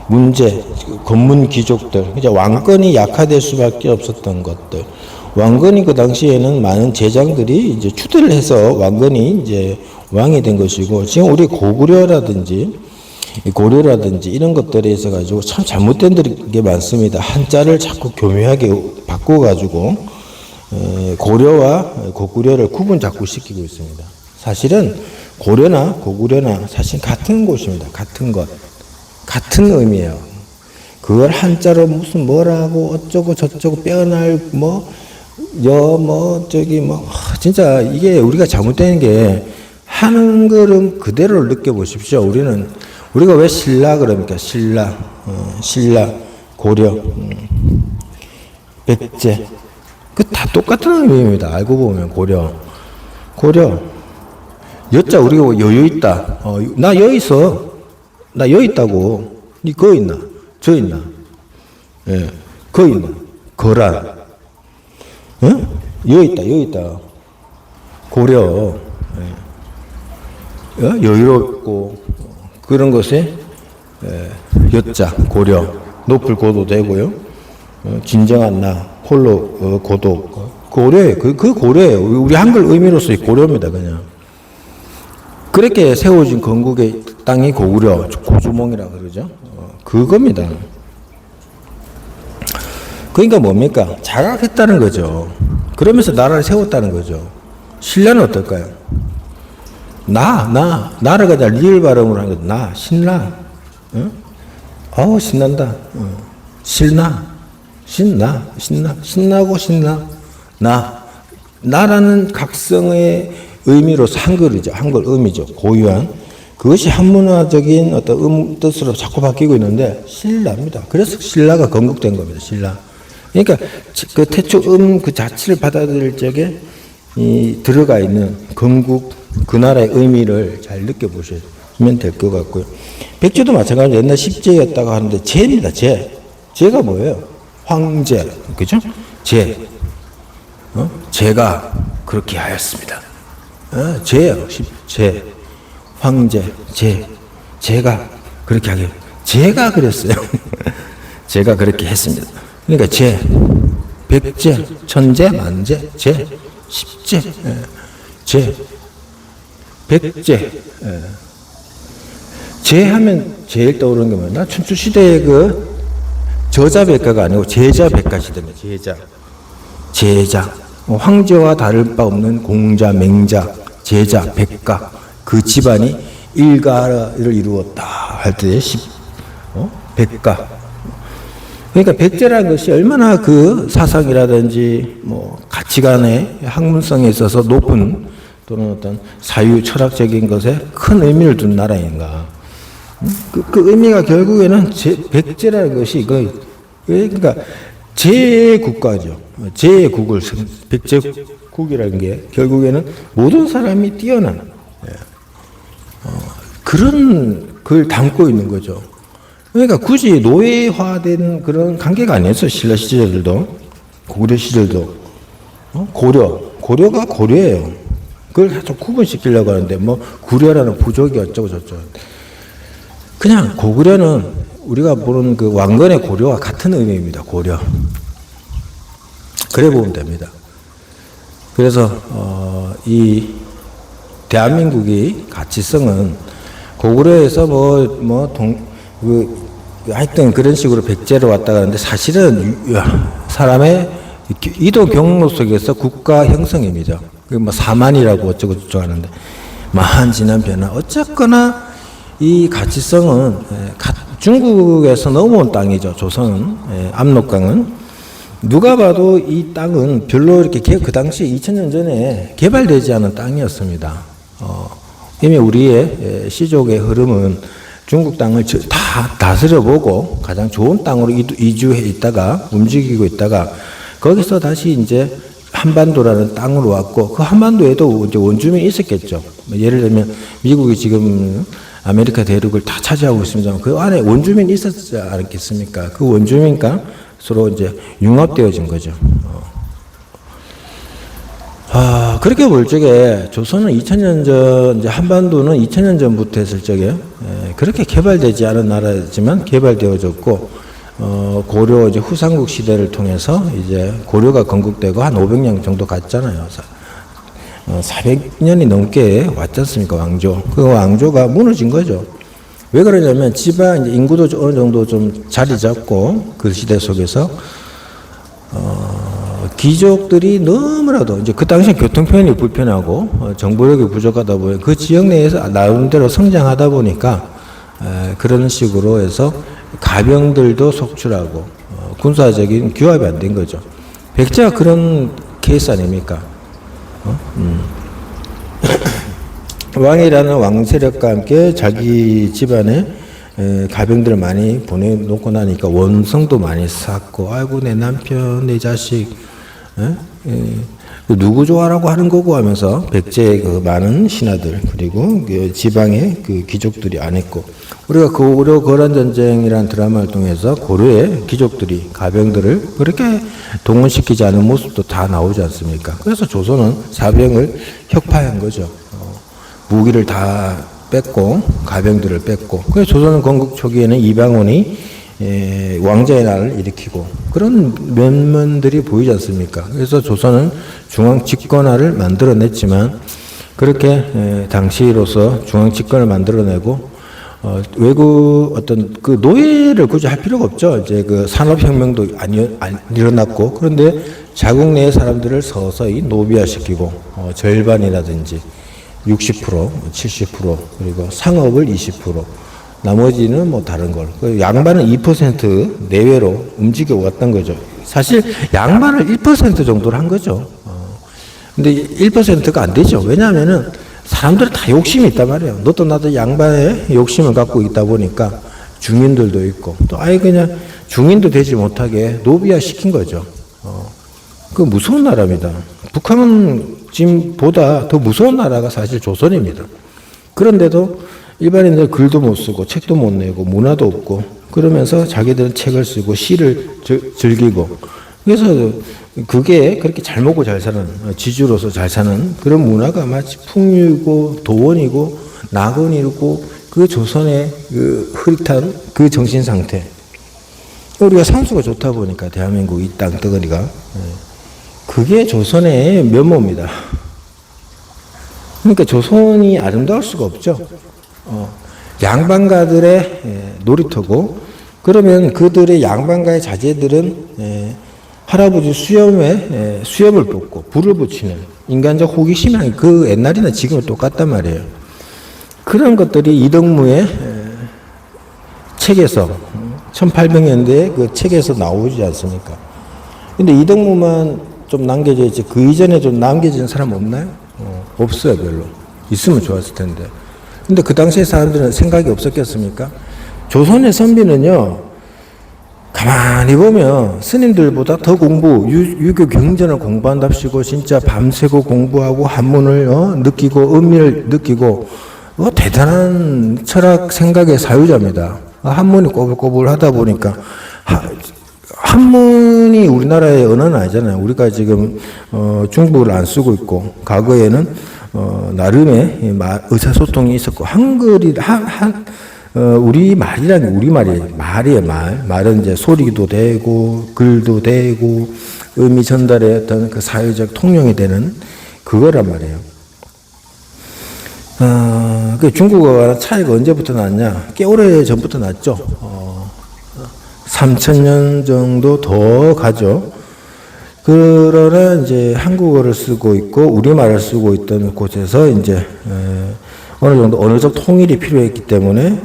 문제, 권문 귀족들, 이제 왕권이 약화될 수밖에 없었던 것들. 왕건이 그 당시에는 많은 제장들이 이제 추대를 해서 왕건이 이제 왕이 된 것이고 지금 우리 고구려라든지 이런 것들에 있어 가지고 참 잘못된 게 많습니다. 한자를 자꾸 교묘하게 바꿔 가지고 고려와 고구려를 구분 자꾸 시키고 있습니다. 사실은 고려나 고구려나 사실 같은 곳입니다. 같은 것, 같은 의미예요. 그걸 한자로 무슨 뭐라고 어쩌고 저쩌고 빼어날 진짜 이게 우리가 잘못되는 게 하는 걸음 그대로를 느껴보십시오. 우리가 왜 신라 그럽니까? 신라, 고려, 백제. 그 다 똑같은 의미입니다. 알고 보면 고려. 여자 우리가 여유 있다. 나 여기 있어. 나 여기 있다고. 니 거 있나? 저 있나? 예, 거 있나? 거란. 예? 여기 있다. 고려. 예. 여유롭고 그런 것에 여자 고려 높을 고도 되고요. 진정한 나 홀로 고독 고려예요. 그 고려예요. 우리 한글 의미로서의 고려입니다. 그냥 그렇게 세워진 건국의 땅이 고구려 고주몽이라 그러죠. 그겁니다. 그러니까 뭡니까? 자각했다는 거죠. 그러면서 나라를 세웠다는 거죠. 신라는 어떨까요? 나를 가자 리을 발음으로 하는 거 신나. 신난다. 신나고 나라는 각성의 의미로서 한글 의미죠. 고유한 그것이 한문화적인 어떤 뜻으로 자꾸 바뀌고 있는데 신라입니다. 그래서 신라가 건국된 겁니다. 신라. 그러니까 그 태초 그 자체를 받아들일 적에 들어가 있는 건국 그 나라의 의미를 잘 느껴보시면 될 것 같고요. 백제도 마찬가지로 옛날 십제였다고 하는데 제입니다. 제가 뭐예요? 황제, 그죠? 제가 그렇게 하였습니다. 제예요. 제, 황제, 제가 그렇게 하게. 제가 그랬어요. 제가 그렇게 했습니다. 그러니까 백제, 천제, 만제, 십제, 백제. 제하면 제일 떠오르는 게 뭐냐? 춘추시대의 그 저자백가가 아니고 제자백가 시대입니다. 제자. 황제와 다를 바 없는 공자, 맹자, 제자, 백가. 그 집안이 일가를 이루었다 할 때 백가. 그러니까 백제라는 것이 얼마나 그 사상이라든지 뭐 가치관의 학문성에 있어서 높은 또는 어떤 사유 철학적인 것에 큰 의미를 둔 나라인가. 그 의미가 결국에는 백제라는 것이 그러니까 제국가죠. 제국을 백제국이라는 게 결국에는 모든 사람이 뛰어난 그런 걸 담고 있는 거죠. 그러니까 굳이 노예화된 그런 관계가 아니었어요. 신라 시절들도 고구려 시절도 고려가 고려예요. 그걸 좀 구분시키려고 하는데 뭐 구려라는 부족이 어쩌고 저쩌고. 그냥 고구려는 우리가 보는 그 왕건의 고려와 같은 의미입니다. 고려. 그래 보면 됩니다. 그래서 이 대한민국이 가치성은 고구려에서 하여튼 그런 식으로 백제로 왔다 가는데 사실은 사람의 이도 경로 속에서 국가 형성입니다. 뭐 사만이라고 어쩌고 저쩌고 하는데 마한 지난 변화 어쨌거나 이 가치성은 중국에서 넘어온 땅이죠. 조선은 압록강은 누가 봐도 이 땅은 별로 이렇게 그 당시 2000년 전에 개발되지 않은 땅이었습니다. 이미 우리의 시족의 흐름은 중국 땅을 다 다스려보고 가장 좋은 땅으로 이주해 있다가 움직이고 있다가 거기서 다시 이제 한반도라는 땅으로 왔고 그 한반도에도 이제 원주민이 있었겠죠. 예를 들면 미국이 지금 아메리카 대륙을 다 차지하고 있습니다만 그 안에 원주민이 있었지 않겠습니까? 그 원주민과 서로 이제 융합되어진 거죠. 그렇게 볼 적에 조선은 2000년 전, 이제 한반도는 2000년 전부터 했을 적에 그렇게 개발되지 않은 나라지만 개발되어졌고, 고려 이제 후삼국 시대를 통해서 이제 고려가 건국되고 한 500년 정도 갔잖아요. 400년이 넘게 왔지 않습니까, 왕조. 그 왕조가 무너진 거죠. 왜 그러냐면 지방 이제 인구도 어느 정도 좀 자리 잡고 그 시대 속에서, 귀족들이 너무나도 이제 그 당시에 교통편이 불편하고 정보력이 부족하다 보니 그 지역 내에서 나름대로 성장하다 보니까 그런 식으로 해서 가병들도 속출하고 군사적인 규합이 안 된 거죠. 백제가 그런 케이스 아닙니까? 왕이라는 왕세력과 함께 자기 집안에 가병들을 많이 보내놓고 나니까 원성도 많이 쌓고, 아이고 내 남편 내 자식 누구 좋아라고 하는 거고 하면서 백제의 그 많은 신하들 그리고 그 지방의 그 귀족들이 안 했고, 우리가 고려 거란 전쟁이라는 드라마를 통해서 고려의 귀족들이 가병들을 그렇게 동원시키지 않은 모습도 다 나오지 않습니까? 그래서 조선은 사병을 혁파한 거죠. 무기를 다 뺐고 가병들을 뺐고 그래서 조선 건국 초기에는 이방원이 왕자의 날을 일으키고 그런 면면들이 보이지 않습니까? 그래서 조선은 중앙 집권화를 만들어냈지만 그렇게 당시로서 중앙 집권을 만들어내고 외국 어떤 그 노예를 굳이 할 필요가 없죠. 이제 그 산업혁명도 안 일어났고 그런데 자국 내의 사람들을 서서히 노비화시키고 절반이라든지 60%, 70% 그리고 상업을 20% 나머지는 뭐 다른 걸. 양반은 2% 내외로 움직여 왔던 거죠. 사실 양반을 1% 정도로 한 거죠. 근데 1%가 안 되죠. 왜냐하면은 사람들이 다 욕심이 있단 말이에요. 너도 나도 양반의 욕심을 갖고 있다 보니까 중인들도 있고 또 아예 그냥 중인도 되지 못하게 노비화 시킨 거죠. 그 무서운 나라입니다. 북한은 지금보다 더 무서운 나라가 사실 조선입니다. 그런데도 일반인들 글도 못 쓰고 책도 못 내고 문화도 없고 그러면서 자기들은 책을 쓰고 시를 즐기고 그래서 그게 그렇게 잘 먹고 잘 사는 지주로서 잘 사는 그런 문화가 마치 풍류고 도원이고 낙원이고 그 조선의 그 흐릿한 그 정신 상태. 우리가 산수가 좋다 보니까 대한민국 이 땅덩어리가 그게 조선의 면모입니다. 그러니까 조선이 아름다울 수가 없죠. 양반가들의 놀이터고 그러면 그들의 양반가의 자제들은 할아버지 수염을 뽑고 불을 붙이는 인간적 호기심이 그 옛날이나 지금은 똑같단 말이에요. 그런 것들이 이덕무의 책에서 1800년대 그 책에서 나오지 않습니까? 근데 이덕무만 좀 남겨져 있지 그 이전에 좀 남겨진 사람 없나요? 없어요, 별로. 있으면 좋았을 텐데. 근데 그 당시에 사람들은 생각이 없었겠습니까? 조선의 선비는요, 가만히 보면 스님들보다 더 유교 경전을 공부한답시고 진짜 밤새고 공부하고 한문을 느끼고 의미를 느끼고 대단한 철학 생각의 사유자입니다. 한문이 꼬불꼬불 하다 보니까 한문이 우리나라의 언어는 아니잖아요. 우리가 지금 중국어를 안 쓰고 있고 과거에는 나름의 의사소통이 있었고 한글이 우리 말이라는 우리 말이에요. 말은 이제 소리도 되고 글도 되고 의미 전달의 어떤 그 사회적 통용이 되는 그거란 말이에요. 그 중국어와 차이가 언제부터 났냐? 꽤 오래 전부터 났죠. 3000년 정도 더 가죠. 그러나 이제 한국어를 쓰고 있고 우리말을 쓰고 있던 곳에서 이제 어느 정도 언어적 통일이 필요했기 때문에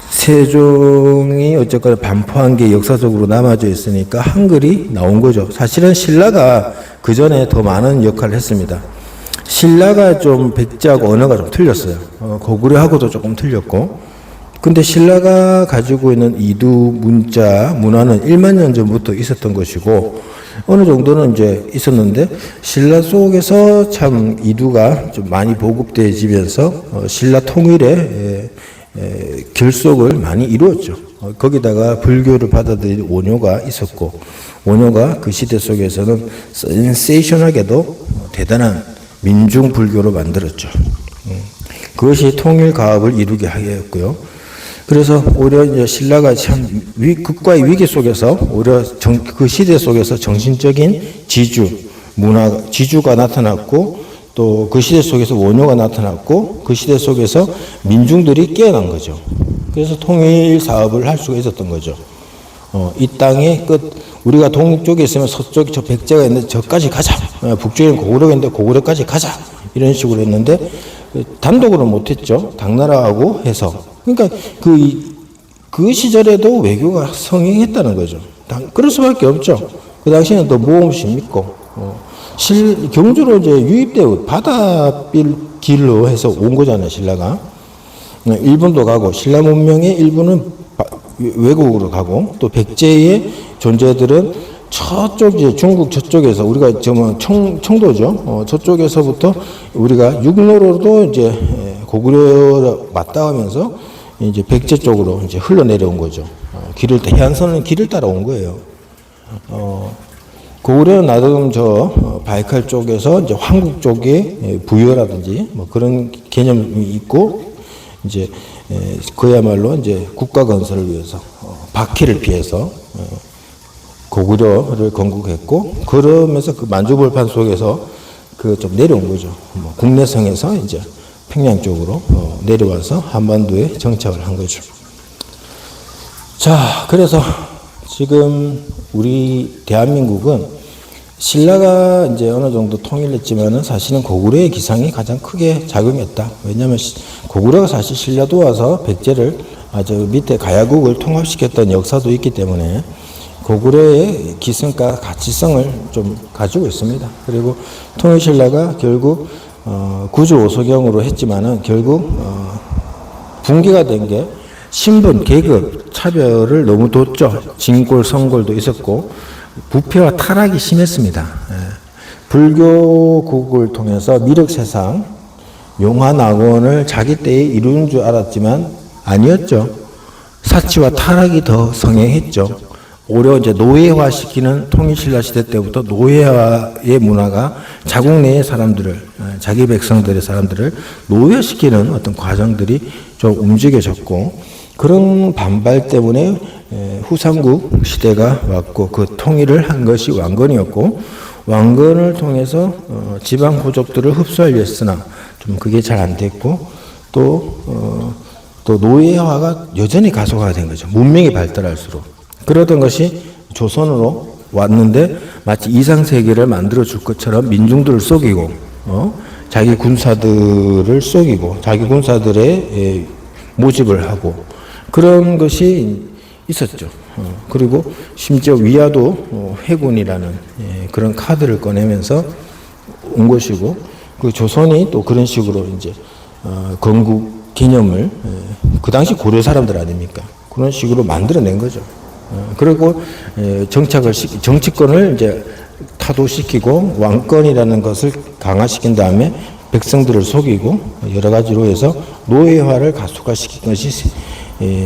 세종이 어쨌거나 반포한 게 역사적으로 남아져 있으니까 한글이 나온 거죠. 사실은 신라가 그 전에 더 많은 역할을 했습니다. 신라가 좀 백제하고 언어가 좀 틀렸어요. 고구려하고도 조금 틀렸고. 근데 신라가 가지고 있는 이두 문자 문화는 1만 년 전부터 있었던 것이고 어느 정도는 이제 있었는데 신라 속에서 참 이두가 좀 많이 보급되어지면서 신라 통일의 결속을 많이 이루었죠. 거기다가 불교를 받아들인 원효가 있었고 원효가 그 시대 속에서는 센세이션하게도 대단한 민중 불교로 만들었죠. 그것이 통일 가업을 이루게 하였고요. 그래서 오히려 이제 신라가 참 국가의 위기 속에서 오히려 그 시대 속에서 정신적인 지주가 나타났고 또 그 시대 속에서 원효가 나타났고 그 시대 속에서 민중들이 깨어난 거죠. 그래서 통일 사업을 할 수가 있었던 거죠. 이 땅의 끝 우리가 동쪽에 있으면 서쪽에 저 백제가 있는데 저까지 가자. 북쪽에는 고구려가 있는데 고구려까지 가자. 이런 식으로 했는데 단독으로 못했죠. 당나라하고 해서. 그러니까 그 시절에도 외교가 성행했다는 거죠. 그럴 수밖에 없죠. 그 당시에는 또 모험심 믿고 경주로 이제 유입되고 바다빌 길로 해서 온 거잖아요. 신라가 일본도 가고 신라 문명의 일부는 외국으로 가고 또 백제의 존재들은 저쪽 이제 중국 저쪽에서 우리가 지금 청도죠. 저쪽에서부터 우리가 육로로도 이제 고구려 맞닿으면서 이제 백제 쪽으로 이제 흘러내려온 거죠. 해안선은 길을 따라온 거예요. 고구려는 나름 바이칼 쪽에서 이제 황국 쪽의 부여라든지 뭐 그런 개념이 있고, 이제 그야말로 이제 국가 건설을 위해서 박해를 피해서 고구려를 건국했고, 그러면서 그 만주벌판 속에서 그 좀 내려온 거죠. 뭐 국내성에서 이제 평양 쪽으로 내려와서 한반도에 정착을 한 거죠. 자, 그래서 지금 우리 대한민국은 신라가 이제 어느 정도 통일했지만은 사실은 고구려의 기상이 가장 크게 작용했다. 왜냐하면 고구려가 사실 신라 도와서 백제를 저 밑에 가야국을 통합시켰던 역사도 있기 때문에 고구려의 기성과 가치성을 좀 가지고 있습니다. 그리고 통일신라가 결국 구조 오소경으로 했지만은 결국 붕괴가 된 게 신분, 계급 차별을 너무 뒀죠. 진골, 성골도 있었고 부패와 타락이 심했습니다. 불교국을 통해서 미륵세상, 용화낙원을 자기 때에 이룬 줄 알았지만 아니었죠. 사치와 타락이 더 성행했죠. 오히려 이제 노예화시키는 통일신라 시대 때부터 노예화의 문화가 자국 내의 사람들을, 자기 백성들의 사람들을 노예시키는 어떤 과정들이 좀 움직여졌고, 그런 반발 때문에 후삼국 시대가 왔고, 그 통일을 한 것이 왕건이었고, 왕건을 통해서 지방 호족들을 흡수하려 했으나 좀 그게 잘 안 됐고, 또 노예화가 여전히 가속화가 된 거죠. 문명이 발달할수록. 그러던 것이 조선으로 왔는데 마치 이상세계를 만들어 줄 것처럼 민중들을 속이고, 자기 군사들을 속이고, 자기 군사들의 모집을 하고, 그런 것이 있었죠. 그리고 심지어 위화도 해군이라는 그런 카드를 꺼내면서 온 것이고, 그 조선이 또 그런 식으로 이제 건국 개념을 그 당시 고려 사람들 아닙니까? 그런 식으로 만들어낸 거죠. 그리고 정치권을 이제 타도시키고 왕권이라는 것을 강화시킨 다음에 백성들을 속이고 여러 가지로 해서 노예화를 가속화시킨 것이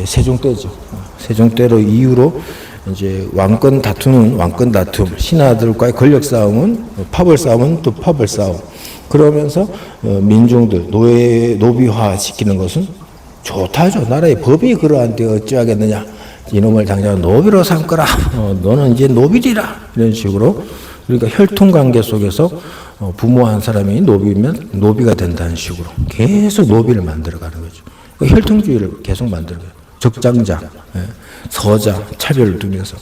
세종 때죠. 세종 때로 이후로 이제 왕권 다툼은 왕권 다툼, 신하들과의 권력 싸움은 파벌 싸움은 또 파벌 싸움. 그러면서 민중들 노비화 시키는 것은 좋다죠. 나라의 법이 그러한데 어찌하겠느냐. 이놈을 당장 노비로 삼거라. 너는 이제 노비리라. 이런 식으로. 그러니까 혈통관계 속에서 부모 한 사람이 노비면 노비가 된다는 식으로 계속 노비를 만들어가는 거죠. 혈통주의를 계속 만들어가요. 적장자, 서자, 차별을 두면서.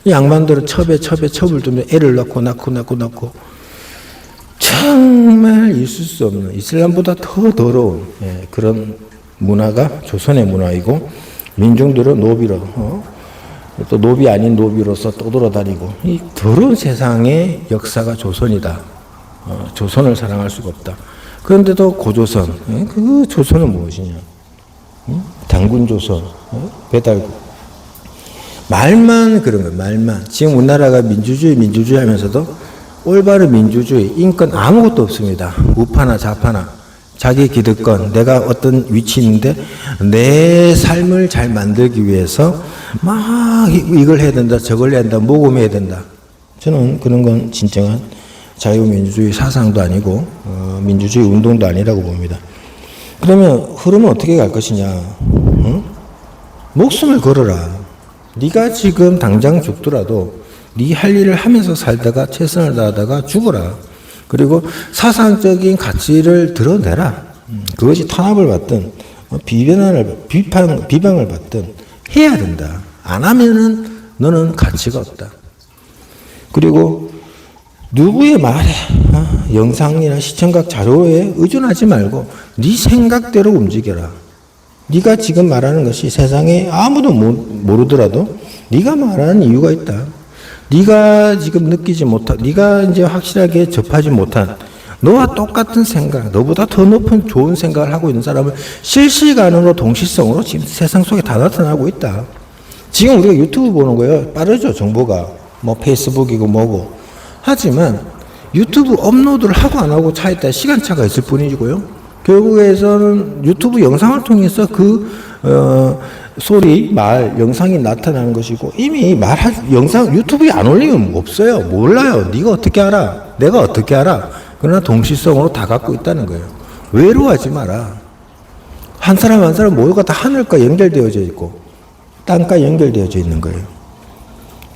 양반들은 첩을 두면 애를 낳고 정말 있을 수 없는, 이슬람보다 더 더러운 그런 문화가 조선의 문화이고, 민중들은 노비로, 또 노비 아닌 노비로서 떠돌아다니고, 이 더러운 세상의 역사가 조선이다. 조선을 사랑할 수가 없다. 그런데도 고조선, 그 조선은 무엇이냐? 당군조선, 배달국. 말만 그런 거예요, 말만. 지금 우리나라가 민주주의 하면서도 올바른 민주주의, 인권 아무것도 없습니다. 우파나 좌파나. 자기 기득권, 내가 어떤 위치에 있는데 내 삶을 잘 만들기 위해서 막 이걸 해야 된다, 저걸 해야 된다, 모금해야 된다. 저는 그런 건 진정한 자유민주주의 사상도 아니고 민주주의 운동도 아니라고 봅니다. 그러면 흐름은 어떻게 갈 것이냐? 응? 목숨을 걸어라. 네가 지금 당장 죽더라도 네 할 일을 하면서 살다가 최선을 다하다가 죽어라. 그리고 사상적인 가치를 드러내라. 그것이 탄압을 받든 비방을 받든 해야 된다. 안 하면은 너는 가치가 없다. 그리고 누구의 말에 영상이나 시청각 자료에 의존하지 말고 네 생각대로 움직여라. 네가 지금 말하는 것이 세상에 아무도 모르더라도 네가 말하는 이유가 있다. 네가 지금 느끼지 못한, 네가 이제 확실하게 접하지 못한, 너와 똑같은 생각, 너보다 더 높은 좋은 생각을 하고 있는 사람을 실시간으로 동시성으로 지금 세상 속에 다 나타나고 있다. 지금 우리가 유튜브 보는 거예요. 빠르죠, 정보가. 뭐 페이스북이고 뭐고. 하지만 유튜브 업로드를 하고 안 하고 차에 따라 시간차가 있을 뿐이고요. 결국에서는 유튜브 영상을 통해서 그 소리, 말, 영상이 나타나는 것이고 이미 영상 유튜브에 안 올리면 없어요. 몰라요. 네가 어떻게 알아? 내가 어떻게 알아? 그러나 동시성으로 다 갖고 있다는 거예요. 외로워하지 마라. 한 사람 한 사람 모두가 다 하늘과 연결되어져 있고 땅과 연결되어져 있는 거예요.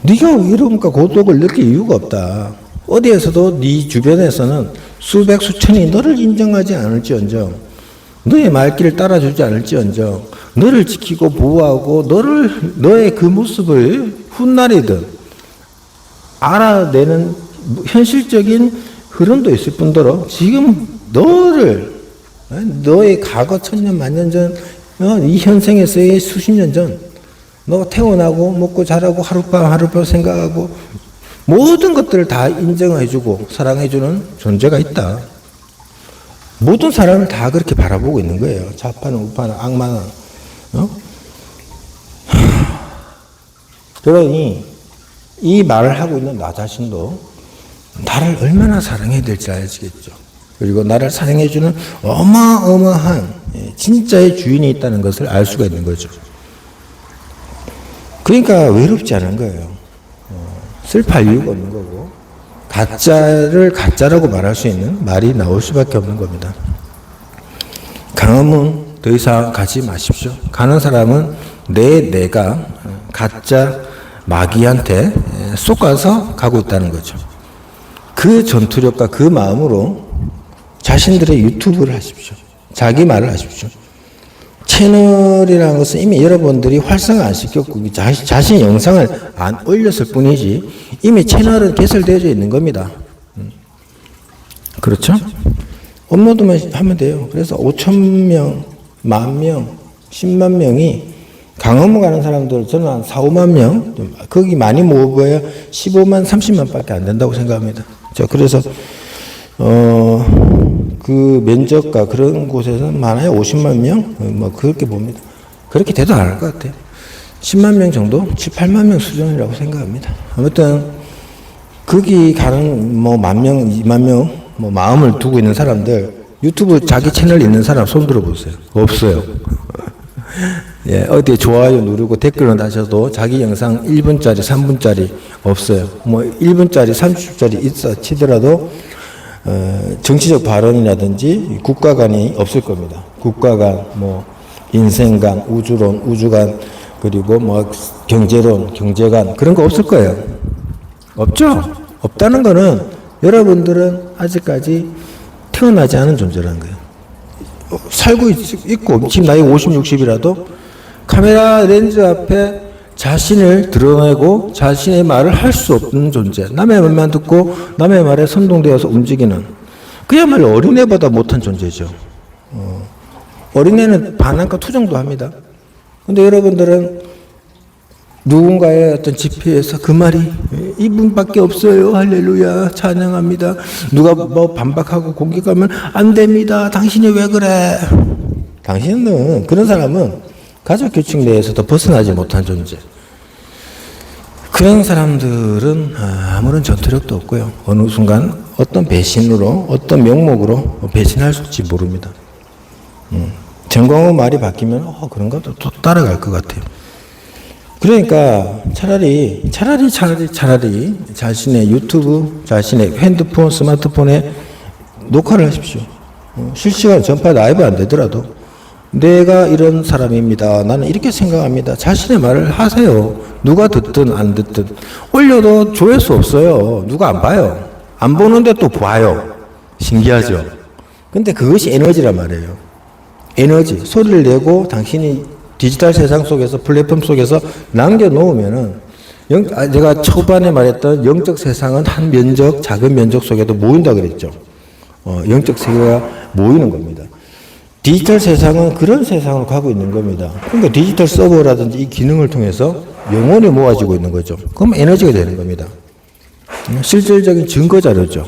네가 외로움과 고독을 느낄 이유가 없다. 어디에서도 네 주변에서는 수백 수천이 너를 인정하지 않을지언정, 너의 말귀를 따라주지 않을지언정, 너를 지키고 보호하고 너의 그 모습을 훗날이든 알아내는 현실적인 흐름도 있을 뿐더러 지금 너의 과거 천년 만년 전, 이 현생에서의 수십 년 전, 너가 태어나고 먹고 자라고 하룻밤 생각하고 모든 것들을 다 인정해주고 사랑해주는 존재가 있다. 모든 사람을 다 그렇게 바라보고 있는 거예요. 좌파는 우파는 악마는. 그러니 이 말을 하고 있는 나 자신도 나를 얼마나 사랑해야 될지 알지겠죠. 그리고 나를 사랑해주는 어마어마한 진짜의 주인이 있다는 것을 알 수가 있는 거죠. 그러니까 외롭지 않은 거예요. 슬퍼할 이유가 없는 거고 가짜를 가짜라고 말할 수 있는 말이 나올 수밖에 없는 겁니다. 강음은 더 이상 가지 마십시오. 가는 사람은 내가 가짜 마귀한테 쏙가서 가고 있다는 거죠. 그 전투력과 그 마음으로 자신들의 유튜브를 하십시오. 자기 말을 하십시오. 채널이라는 것은 이미 여러분들이 활성화 안 시켰고 자신의 영상을 안 올렸을 뿐이지 이미 채널은 개설되어져 있는 겁니다. 그렇죠? 업로드만 하면 돼요. 그래서 5,000명, 10,000명, 10만 명이 강화문 가는 사람들 저는 한 4, 5만 명 거기 많이 모으고야 15만, 30만 밖에 안 된다고 생각합니다. 자, 그래서 그 면적과 그런 곳에서는 많아야 50만 명? 뭐 그렇게 봅니다. 그렇게 돼도 안 할 것 같아요. 10만 명 정도? 7, 8만 명 수준이라고 생각합니다. 아무튼 거기 가는 뭐 10,000명, 20,000명 뭐 마음을 두고 있는 사람들 유튜브 자기 채널 있는 사람 손 들어보세요. 없어요. 예, 어디에 좋아요 누르고 댓글을 다셔도 자기 영상 1분짜리, 3분짜리 없어요. 뭐 1분짜리, 30분짜리 있어 치더라도 정치적 발언이라든지 국가관이 없을 겁니다. 국가관, 뭐 인생관, 우주론, 우주관, 그리고 뭐 경제론, 경제관 그런 거 없을 거예요. 없죠? 없다는 거는 여러분들은 아직까지 태어나지 않은 존재라는 거예요. 살고 있고 지금 나이 50, 60이라도 카메라 렌즈 앞에 자신을 드러내고 자신의 말을 할 수 없는 존재. 남의 말만 듣고 남의 말에 선동되어서 움직이는 그야말로 어린애보다 못한 존재죠. 어린애는 반항과 투정도 합니다. 근데 여러분들은 누군가의 어떤 집회에서 그 말이 이분밖에 없어요. 할렐루야 찬양합니다. 누가 뭐 반박하고 공격하면 안 됩니다. 당신이 왜 그래? 당신은 그런 사람은 가족 규칙 내에서도 벗어나지 못한 존재. 그런 사람들은 아무런 전투력도 없고요. 어느 순간 어떤 배신으로 어떤 명목으로 배신할 수 있을지 모릅니다. 정광훈 말이 바뀌면 그런가 또 따라갈 것 같아요. 그러니까 차라리 자신의 유튜브, 자신의 핸드폰, 스마트폰에 녹화를 하십시오. 실시간 전파 라이브 안 되더라도 내가 이런 사람입니다. 나는 이렇게 생각합니다. 자신의 말을 하세요. 누가 듣든 안 듣든 올려도 조회수 없어요. 누가 안 봐요. 안 보는데 또 봐요. 신기하죠. 근데 그것이 에너지란 말이에요. 에너지, 소리를 내고 당신이 디지털 세상 속에서 플랫폼 속에서 남겨놓으면은 제가 초반에 말했던 영적 세상은 한 면적, 작은 면적 속에도 모인다 그랬죠. 영적 세계가 모이는 겁니다. 디지털 세상은 그런 세상으로 가고 있는 겁니다. 그러니까 디지털 서버라든지 이 기능을 통해서 영원히 모아지고 있는 거죠. 그럼 에너지가 되는 겁니다. 실질적인 증거 자료죠.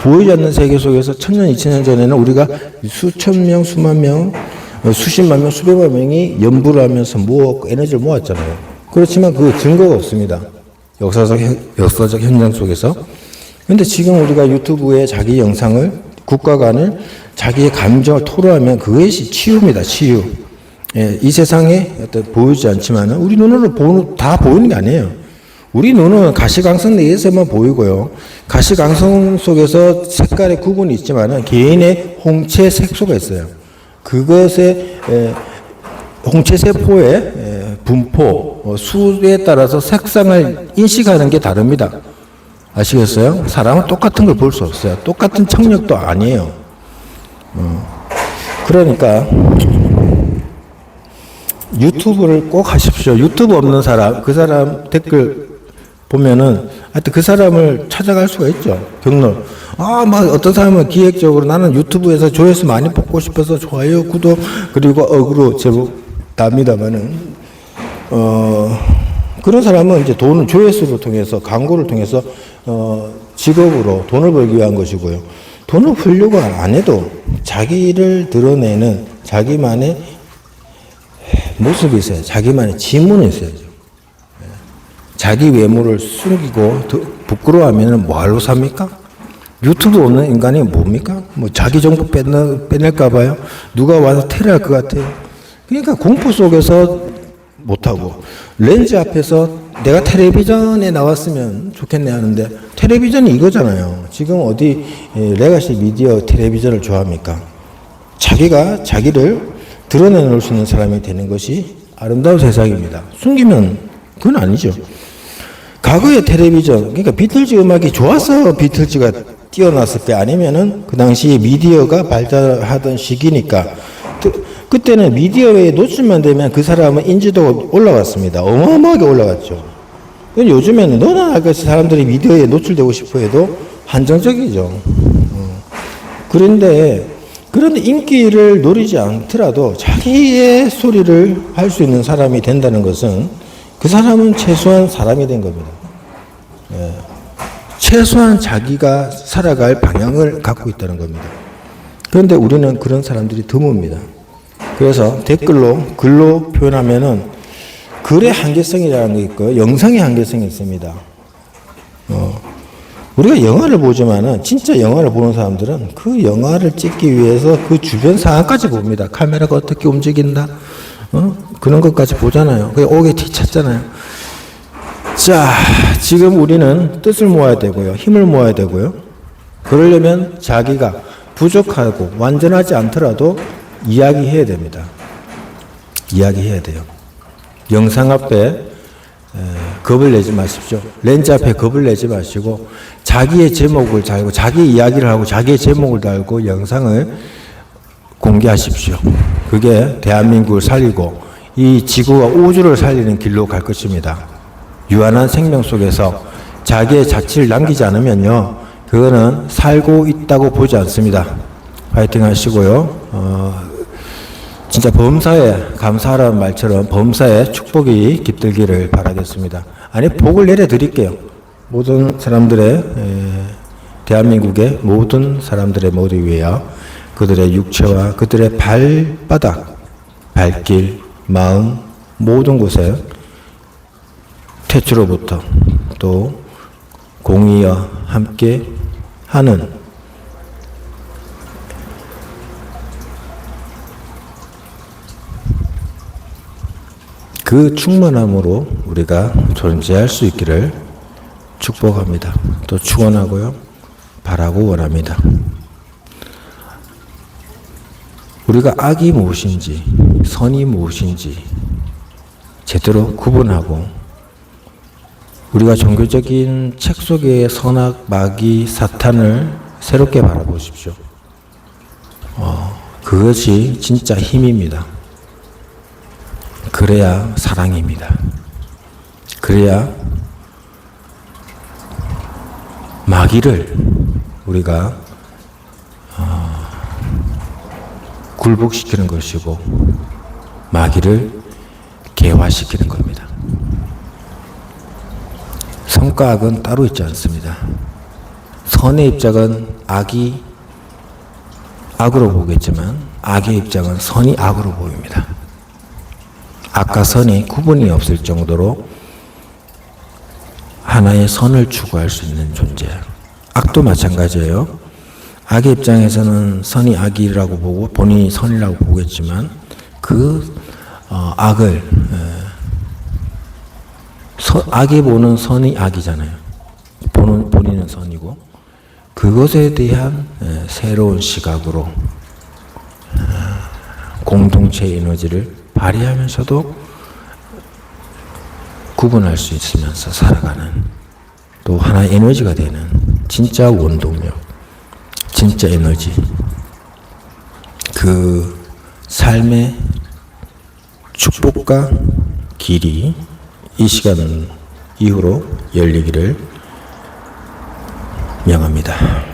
보이지 않는 세계 속에서 1000년, 2000년 전에는 우리가 수천 명, 수만 명, 수십만 명, 수백만 명이 연부를 하면서 모았고 에너지를 모았잖아요. 그렇지만 그 증거가 없습니다. 역사적 현장 속에서. 그런데 지금 우리가 유튜브에 자기 영상을 국가관을 자기의 감정을 토로하면 그것이 치유입니다. 치유. 예, 이 세상에 어떤 보이지 않지만 우리 눈으로 다 보이는 게 아니에요. 우리 눈은 가시광선 내에서만 보이고요. 가시광선 속에서 색깔의 구분이 있지만 개인의 홍채 색소가 있어요. 그것의 홍채 세포의 분포, 수에 따라서 색상을 인식하는 게 다릅니다. 아시겠어요? 사람은 똑같은 걸 볼 수 없어요. 똑같은 청력도 아니에요. 그러니까 유튜브를 꼭 하십시오. 유튜브 없는 사람, 그 사람 댓글 보면은 하여튼 그 사람을 찾아갈 수가 있죠. 경로. 막 어떤 사람은 기획적으로 나는 유튜브에서 조회수 많이 뽑고 싶어서 좋아요, 구독, 그리고 억으로 제보 답니다만은 그런 사람은 이제 돈을 조회수를 통해서 광고를 통해서 직업으로 돈을 벌기 위한 것이고요. 돈을 벌려고 안 해도 자기를 드러내는 자기만의 모습이 있어요. 자기만의 지문이 있어야죠. 자기 외모를 숨기고 부끄러워하면 뭐하러 삽니까? 유튜브 없는 인간이 뭡니까? 뭐 자기 정보 빼낼까 봐요. 누가 와서 테러할 것 같아요. 그러니까 공포 속에서 못하고 렌즈 앞에서 내가 텔레비전에 나왔으면 좋겠네 하는데 텔레비전이 이거잖아요. 지금 어디 레가시 미디어 텔레비전을 좋아합니까? 자기가 자기를 드러내놓을 수 있는 사람이 되는 것이 아름다운 세상입니다. 숨기면 그건 아니죠. 과거의 텔레비전, 그러니까 비틀즈 음악이 좋아서 비틀즈가 뛰어났을 때 아니면은 그 당시에 미디어가 발달하던 시기니까 그때는 미디어에 노출만 되면 그 사람은 인지도가 올라갔습니다. 어마어마하게 올라갔죠. 요즘에는 너나 알것이 사람들이 미디어에 노출되고 싶어 해도 한정적이죠. 그런데 인기를 노리지 않더라도 자기의 소리를 할 수 있는 사람이 된다는 것은 그 사람은 최소한 사람이 된 겁니다. 최소한 자기가 살아갈 방향을 갖고 있다는 겁니다. 그런데 우리는 그런 사람들이 드뭅니다. 그래서 글로 표현하면은 글의 한계성이라는 게 있고요. 영상의 한계성이 있습니다. 우리가 영화를 보지만은 진짜 영화를 보는 사람들은 그 영화를 찍기 위해서 그 주변 상황까지 봅니다. 카메라가 어떻게 움직인다, 그런 것까지 보잖아요. 그게 OGT 찾잖아요. 자, 지금 우리는 뜻을 모아야 되고요. 힘을 모아야 되고요. 그러려면 자기가 부족하고 완전하지 않더라도 이야기해야 됩니다. 이야기해야 돼요. 영상 앞에 겁을 내지 마십시오. 렌즈 앞에 겁을 내지 마시고 자기의 제목을 달고 자기의 이야기를 하고 자기의 제목을 달고 영상을 공개하십시오. 그게 대한민국을 살리고 이 지구와 우주를 살리는 길로 갈 것입니다. 유한한 생명 속에서 자기의 자취를 남기지 않으면요, 그거는 살고 있다고 보지 않습니다. 파이팅 하시고요. 진짜 범사에 감사하라는 말처럼 범사에 축복이 깃들기를 바라겠습니다. 아니, 복을 내려드릴게요. 모든 사람들의, 대한민국의 모든 사람들의 모두 위에요. 그들의 육체와 그들의 발바닥, 발길, 마음, 모든 곳에 태초로부터 또 공의와 함께 하는 그 충만함으로 우리가 존재할 수 있기를 축복합니다. 또 축원하고요, 바라고 원합니다. 우리가 악이 무엇인지 선이 무엇인지 제대로 구분하고 우리가 종교적인 책 속의 선악, 마귀, 사탄을 새롭게 바라보십시오. 그것이 진짜 힘입니다. 그래야 사랑입니다. 그래야 마귀를 우리가 굴복시키는 것이고 마귀를 개화시키는 겁니다. 선과 악은 따로 있지 않습니다. 선의 입장은 악이 악으로 보겠지만 악의 입장은 선이 악으로 보입니다. 악과 선이 구분이 없을 정도로 하나의 선을 추구할 수 있는 존재. 악도 마찬가지예요. 악의 입장에서는 선이 악이라고 보고 본인이 선이라고 보겠지만 그 악을 악이 보는 선이 악이잖아요. 본인은 선이고 그것에 대한 새로운 시각으로 공동체 에너지를 발휘하면서도 구분할 수 있으면서 살아가는 또 하나의 에너지가 되는 진짜 원동력, 진짜 에너지, 그 삶의 축복과 길이 이 시간 이후로 열리기를 명합니다.